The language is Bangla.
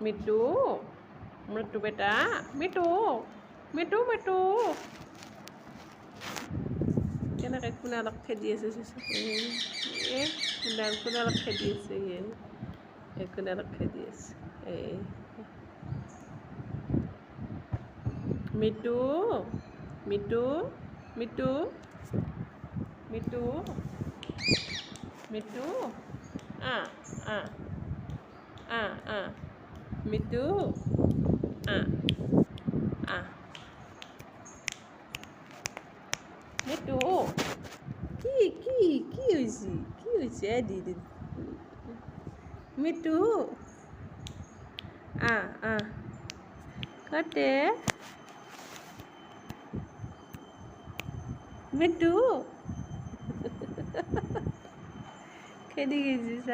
মিটু মিটু বেটা মিটু মিটু মিটু কেনেকৈ কোনে অলপ খেদি আছে কোনে অলপ খেদি আছে কোনে অলপ খেদি আছে মিটু মিটু মিটু মিটু মিটু আ আ আ আ মিটু আ আ মিটু কি কি কি হয়েছে দিদি মিটু আ আ কটে মিটু খেদি গেছিস